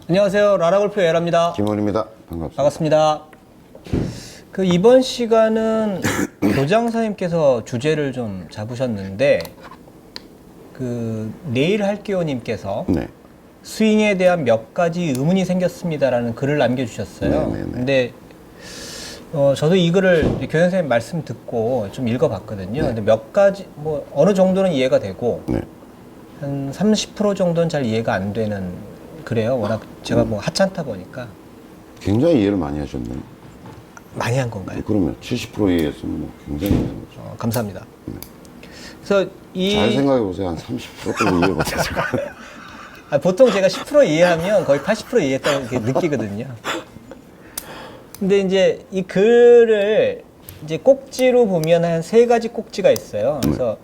안녕하세요. 라라골프 에라입니다. 김원입니다. 반갑습니다. 반갑습니다. 이번 시간은 교장선생님께서 주제를 좀 잡으셨는데 내일 할게요님께서 네. 스윙에 대한 몇 가지 의문이 생겼습니다라는 글을 남겨주셨어요. 네네네. 근데 저도 이 글을 교장선생님 말씀 듣고 좀 읽어봤거든요. 네. 근데 몇 가지 어느 정도는 이해가 되고 네. 한 30% 정도는 잘 이해가 안 되는 그래요. 워낙 제가 하찮다 보니까. 굉장히 이해를 많이 하셨네요. 많이 한 건가요? 그러면 70% 이해했으면 굉장히 많이 한 거죠. 감사합니다. 그래서 잘 생각해 보세요. 한 30%도 이해 못했을 거예요. 보통 제가 10% 이해하면 거의 80% 이해했다고 이렇게 느끼거든요. 근데 이제 이 글을 이제 꼭지로 보면 한 3가지 꼭지가 있어요. 그래서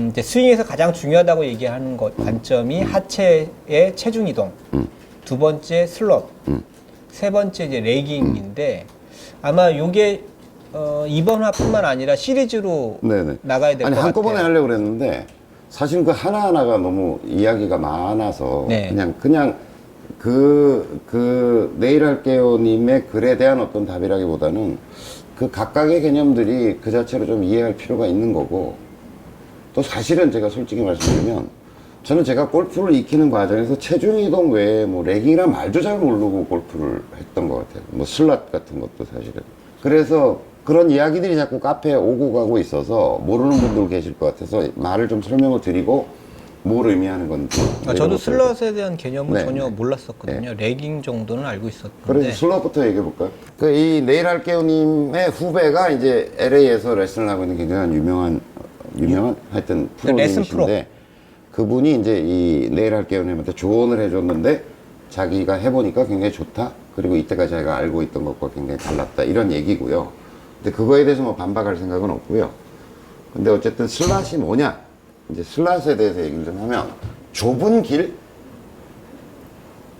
이제 스윙에서 가장 중요하다고 얘기하는 관점이 하체의 체중 이동, 두 번째 슬롯, 세 번째 이제 레깅인데 아마 요게 이번 화뿐만 아니라 시리즈로 네네. 나가야 될 것 같아요. 한꺼번에 하려고 그랬는데 사실 그 하나하나가 너무 이야기가 많아서 네. 그냥 내일 할게요님의 글에 대한 어떤 답이라기보다는 그 각각의 개념들이 그 자체로 좀 이해할 필요가 있는 거고, 또 사실은 제가 솔직히 말씀드리면 저는 제가 골프를 익히는 과정에서 체중 이동 외에 레깅이란 말도 잘 모르고 골프를 했던 것 같아요. 슬롯 같은 것도 사실은. 그래서 그런 이야기들이 자꾸 카페에 오고 가고 있어서 모르는 분들 계실 것 같아서 말을 좀 설명을 드리고 뭘 의미하는 건지. 저도 슬롯에 대한 개념은 네, 전혀 네. 몰랐었거든요. 레깅 정도는 알고 있었는데. 그래서 슬롯부터 얘기해 볼까요? 이 내일 할게요님의 후배가 이제 LA에서 레슨을 하고 있는 굉장히 유명한 하여튼 레슨 프로. 프로님이신데, 그분이 이제 이 내일 할게요님한테 조언을 해줬는데 자기가 해보니까 굉장히 좋다. 그리고 이때까지 자기가 알고 있던 것과 굉장히 달랐다. 이런 얘기고요. 근데 그거에 대해서 반박할 생각은 없고요. 근데 어쨌든 슬롯이 뭐냐? 이제 슬롯에 대해서 얘기를 좀 하면, 좁은 길,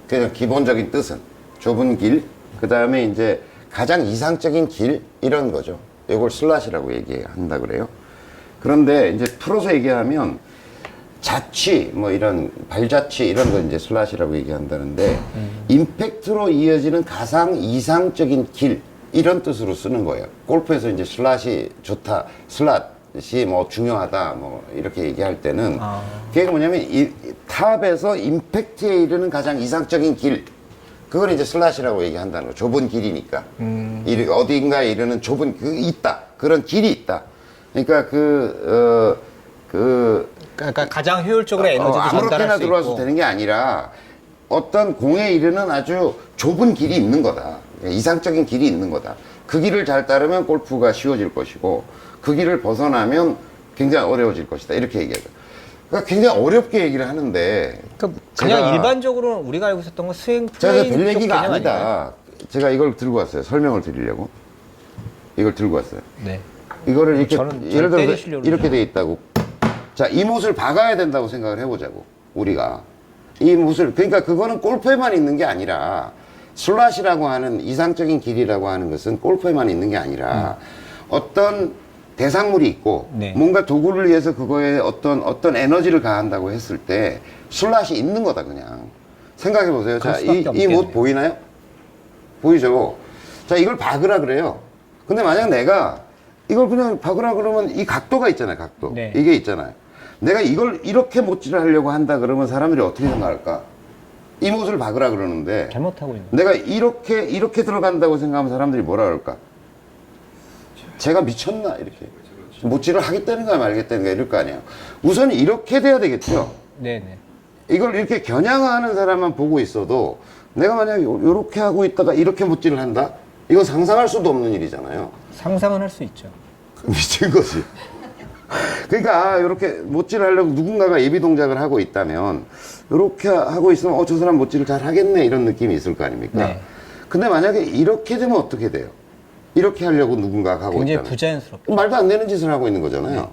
그냥 기본적인 뜻은 좁은 길, 그 다음에 이제 가장 이상적인 길, 이런 거죠. 이걸 슬롯이라고 얘기한다 그래요. 그런데 이제 풀어서 얘기하면 자취, 이런 발자취, 이런 거 이제 슬롯이라고 얘기한다는데, 임팩트로 이어지는 가장 이상적인 길, 이런 뜻으로 쓰는 거예요. 골프에서 이제 슬롯이 좋다, 슬롯이 중요하다, 이렇게 얘기할 때는, 그게 뭐냐면, 탑에서 임팩트에 이르는 가장 이상적인 길, 그걸 이제 슬롯이라고 얘기한다는 거죠. 좁은 길이니까. 어딘가에 이르는 좁은, 있다. 그런 길이 있다. 그러니까 그러니까 가장 효율적으로 에너지도 전달할 아무렇게나 수 들어와서 있고. 되는 게 아니라 어떤 공에 이르는 아주 좁은 길이 있는 거다. 이상적인 길이 있는 거다. 그 길을 잘 따르면 골프가 쉬워질 것이고, 그 길을 벗어나면 굉장히 어려워질 것이다. 이렇게 얘기하죠. 그러니까 굉장히 어렵게 얘기를 하는데, 그냥 일반적으로 우리가 알고 있었던 건 스윙 제가 플레이 별 쪽 얘기가 개념 아니다. 아닌가요? 제가 이걸 들고 왔어요. 설명을 드리려고. 이걸 들고 왔어요. 네. 이거를 이렇게, 저는 예를 들어서 때리시려고 이렇게 그러죠. 돼 있다고. 자, 이 못을 박아야 된다고 생각을 해보자고. 우리가. 이 못을, 그러니까 그거는 골프에만 있는 게 아니라, 슬롯이라고 하는 이상적인 길이라고 하는 것은 골프에만 있는 게 아니라, 어떤 대상물이 있고, 네. 뭔가 도구를 위해서 그거에 어떤 에너지를 가한다고 했을 때, 슬롯이 있는 거다, 그냥. 생각해 보세요. 그럴 자, 수밖에 이 못 없겠네요. 보이나요? 보이죠? 자, 이걸 박으라 그래요. 근데 만약 내가 이걸 그냥 박으라 그러면 이 각도가 있잖아요, 각도. 네. 이게 있잖아요. 내가 이걸 이렇게 못질을 하려고 한다 그러면 사람들이 어떻게 생각할까? 이 못을 박으라 그러는데 잘못하고 있는 내가 이렇게 들어간다고 생각하면 사람들이 뭐라 그럴까? 제가 미쳤나? 이렇게. 못질을 하겠다는가 말겠다는가 이럴 거 아니에요. 우선 이렇게 돼야 되겠죠. 네네. 이걸 이렇게 겨냥하는 사람만 보고 있어도 내가 만약에 이렇게 하고 있다가 이렇게 못질을 한다? 이건 상상할 수도 없는 일이잖아요. 상상은 할 수 있죠. 미친 거지. 그러니까 이렇게 못질을 하려고 누군가가 예비 동작을 하고 있다면 이렇게 하고 있으면 저 사람 못질을 잘 하겠네 이런 느낌이 있을 거 아닙니까? 네. 근데 만약에 이렇게 되면 어떻게 돼요? 이렇게 하려고 누군가가 하고 굉장히 있다면 부자연스럽죠. 말도 안 되는 짓을 하고 있는 거잖아요. 네.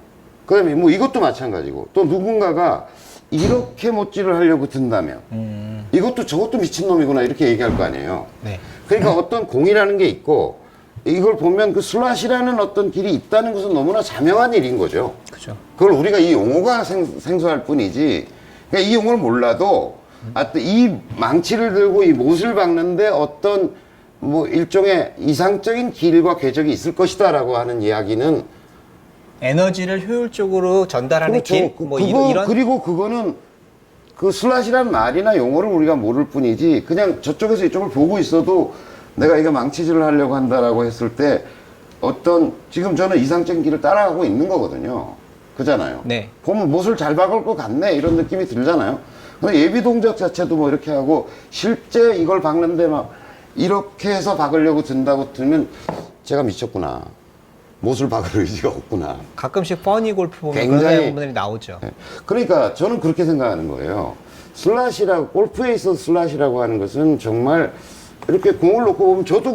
그다음에 이것도 마찬가지고, 또 누군가가 이렇게 못질을 하려고 든다면 이것도 저것도 미친놈이구나 이렇게 얘기할 거 아니에요. 네. 그러니까 어떤 공이라는 게 있고, 이걸 보면 그 슬롯이라는 어떤 길이 있다는 것은 너무나 자명한 일인 거죠. 그죠. 그걸 우리가 이 용어가 생소할 뿐이지, 그러니까 이 용어를 몰라도 이 망치를 들고 이 못을 박는데 어떤 뭐 일종의 이상적인 길과 궤적이 있을 것이다라고 하는 이야기는 에너지를 효율적으로 전달하는 그렇죠. 길, 뭐 이런 그리고 그거는 그 슬롯이란 말이나 용어를 우리가 모를 뿐이지 그냥 저쪽에서 이쪽을 보고 있어도 내가 이거 망치질을 하려고 한다라고 했을 때 어떤 지금 저는 이상적인 길을 따라가고 있는 거거든요. 그잖아요. 네. 보면 못을 잘 박을 것 같네 이런 느낌이 들잖아요. 근데 예비 동작 자체도 뭐 이렇게 하고 실제 이걸 박는데 막 이렇게 해서 박으려고 든다고 들면 제가 미쳤구나. 못을 박을 의지가 없구나. 가끔씩 퍼니 골프 보면 굉장히- 그런 부분들이 나오죠. 네. 그러니까 저는 그렇게 생각하는 거예요. 슬롯이라고, 골프에 있어서 슬롯이라고 하는 것은 정말 이렇게 공을 놓고 보면 저도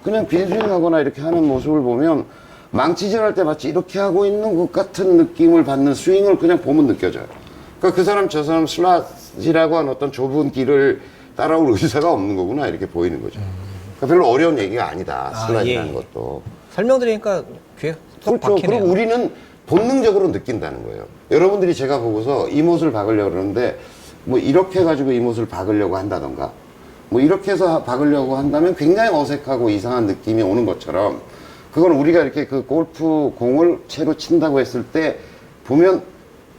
그냥 빈스윙하거나 이렇게 하는 모습을 보면 망치질 할 때 마치 이렇게 하고 있는 것 같은 느낌을 받는 스윙을 그냥 보면 느껴져요. 그러니까 그 사람 저 사람 슬롯이라고 하는 어떤 좁은 길을 따라올 의사가 없는 거구나 이렇게 보이는 거죠. 그러니까 별로 어려운 얘기가 아니다. 아, 슬롯이라는 예. 것도. 설명드리니까 귀에 쏙 그렇죠. 박히네요. 그리고 우리는 본능적으로 느낀다는 거예요. 여러분들이 제가 보고서 이 못을 박으려고 그러는데 뭐 이렇게 해가지고 이 못을 박으려고 한다던가 뭐 이렇게 해서 박으려고 한다면 굉장히 어색하고 이상한 느낌이 오는 것처럼 그건 우리가 이렇게 그 골프 공을 채로 친다고 했을 때 보면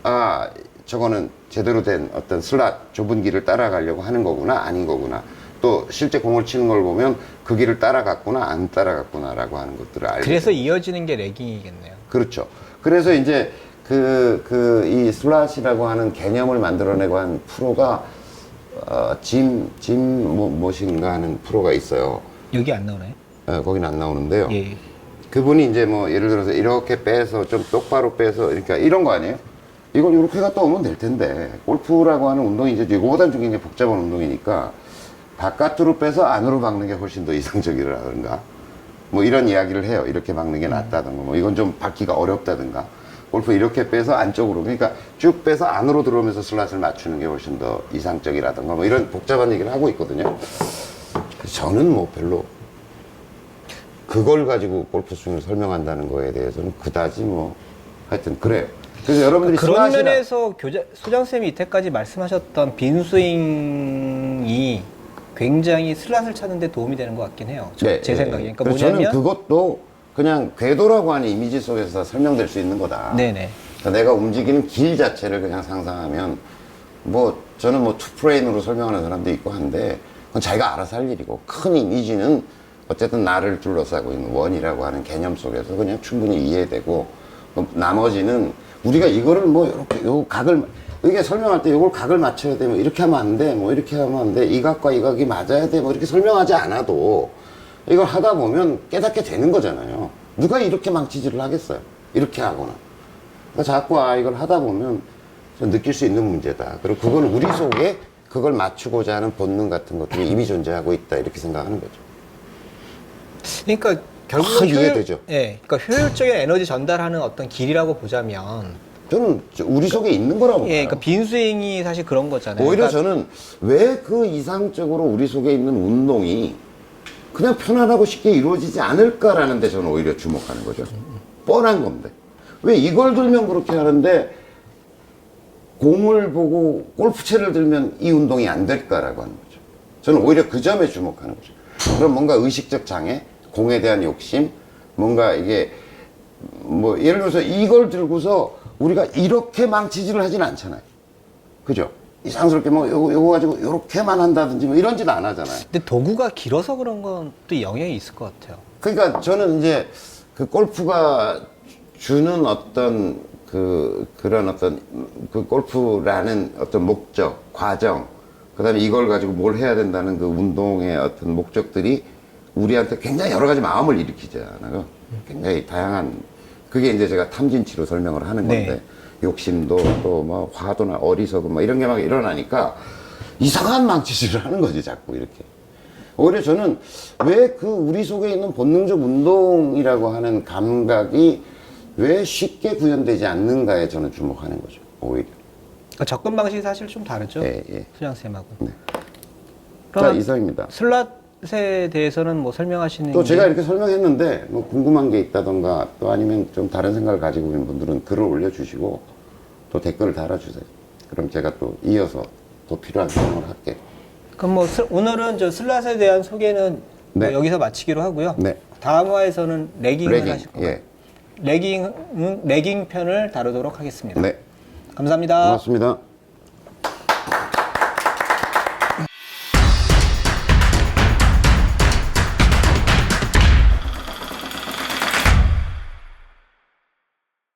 아 저거는 제대로 된 어떤 슬롯 좁은 길을 따라가려고 하는 거구나 아닌 거구나 또 실제 공을 치는 걸 보면 그 길을 따라갔구나 안 따라갔구나라고 하는 것들을 알게 그래서 됩니다. 이어지는 게 레깅이겠네요. 그렇죠. 그래서 이제 이 슬롯이라고 하는 개념을 만들어내고 한 프로가 무엇인가 하는 프로가 있어요. 여기 안 나오나요? 거긴 안 나오는데요. 예. 그분이 이제 뭐 예를 들어서 이렇게 빼서 좀 똑바로 빼서 그러니까 이런 거 아니에요? 이걸 이렇게 갔다 오면 될 텐데 골프라고 하는 운동이 이제 이거보다는 좀 굉장히 복잡한 운동이니까 바깥으로 빼서 안으로 박는 게 훨씬 더 이상적이라든가 뭐 이런 이야기를 해요. 이렇게 박는 게 낫다든가 뭐 이건 좀 박기가 어렵다든가 골프 이렇게 빼서 안쪽으로 그러니까 쭉 빼서 안으로 들어오면서 슬롯을 맞추는 게 훨씬 더 이상적이라든가 뭐 이런 복잡한 얘기를 하고 있거든요. 저는 뭐 별로 그걸 가지고 골프 스윙을 설명한다는 거에 대해서는 그다지 뭐 하여튼 그래요. 그래서 여러분들이 그런 슬롯이라- 면에서 소장쌤이 이때까지 말씀하셨던 빈스윙이 굉장히 슬롯을 찾는 데 도움이 되는 것 같긴 해요. 제 생각에. 그러니까 그래서 뭐냐면 저는 그것도 그냥 궤도라고 하는 이미지 속에서 설명될 수 있는 거다. 네네. 그러니까 내가 움직이는 길 자체를 그냥 상상하면 뭐 저는 뭐 투프레인으로 설명하는 사람도 있고 한데 그건 자기가 알아서 할 일이고 큰 이미지는 어쨌든 나를 둘러싸고 있는 원이라고 하는 개념 속에서 그냥 충분히 이해되고 나머지는 우리가 이거를 뭐 이렇게 요 각을 이게 설명할 때 이걸 각을 맞춰야 돼 뭐 이렇게 하면 안 돼 뭐 이렇게 하면 안 돼 이 각과 이 각이 맞아야 돼 뭐 이렇게 설명하지 않아도 이걸 하다 보면 깨닫게 되는 거잖아요. 누가 이렇게 망치질을 하겠어요? 이렇게 하거나. 그러니까 자꾸 이걸 하다 보면 좀 느낄 수 있는 문제다. 그리고 그건 우리 속에 그걸 맞추고자 하는 본능 같은 것들이 이미 존재하고 있다 이렇게 생각하는 거죠. 그러니까 결국은 이해되죠? 예. 그러니까 효율적인 에너지 전달하는 어떤 길이라고 보자면 저는 우리 속에 있는 거라고 봐요. 예, 그러니까 빈스윙이 사실 그런 거잖아요. 오히려 그러니까 저는 왜 그 이상적으로 우리 속에 있는 운동이 그냥 편안하고 쉽게 이루어지지 않을까라는 데 저는 오히려 주목하는 거죠. 뻔한 건데. 왜 이걸 들면 그렇게 하는데 공을 보고 골프채를 들면 이 운동이 안 될까라고 하는 거죠. 저는 오히려 그 점에 주목하는 거죠. 그럼 뭔가 의식적 장애, 공에 대한 욕심, 뭔가 이게 뭐 예를 들어서 이걸 들고서 우리가 이렇게 망치질을 하진 않잖아요. 그죠? 이상스럽게 뭐 요거 가지고 요렇게만 한다든지 뭐 이런 짓 안 하잖아요. 근데 도구가 길어서 그런 건 또 영향이 있을 것 같아요. 그러니까 저는 이제 그 골프가 주는 어떤 그런 어떤 그 골프라는 어떤 목적, 과정, 그 다음에 이걸 가지고 뭘 해야 된다는 그 운동의 어떤 목적들이 우리한테 굉장히 여러 가지 마음을 일으키잖아요. 굉장히 다양한, 그게 이제 제가 탐진치로 설명을 하는 건데, 네. 욕심도 또 뭐 화도나 어리석음 뭐 이런 게 막 일어나니까 이상한 망치질을 하는 거지, 자꾸 이렇게. 오히려 저는 왜 그 우리 속에 있는 본능적 운동이라고 하는 감각이 왜 쉽게 구현되지 않는가에 저는 주목하는 거죠, 오히려. 그러니까 접근 방식이 사실 좀 다르죠. 예. 수장쌤하고. 네. 자, 그러면 이상입니다. 슬롯에 대해서는 뭐 설명하시는 또 게- 제가 이렇게 설명했는데 뭐 궁금한 게 있다던가 또 아니면 좀 다른 생각을 가지고 있는 분들은 글을 올려주시고 또 댓글을 달아주세요. 그럼 제가 또 이어서 더 필요한 설명을 할게. 그럼 뭐 오늘은 저 슬랏에 대한 소개는 뭐 네. 여기서 마치기로 하고요. 네. 다음 화에서는 레깅을 레깅, 하실 거예요. 예. 레깅 편을 다루도록 하겠습니다. 네. 감사합니다. 고맙습니다.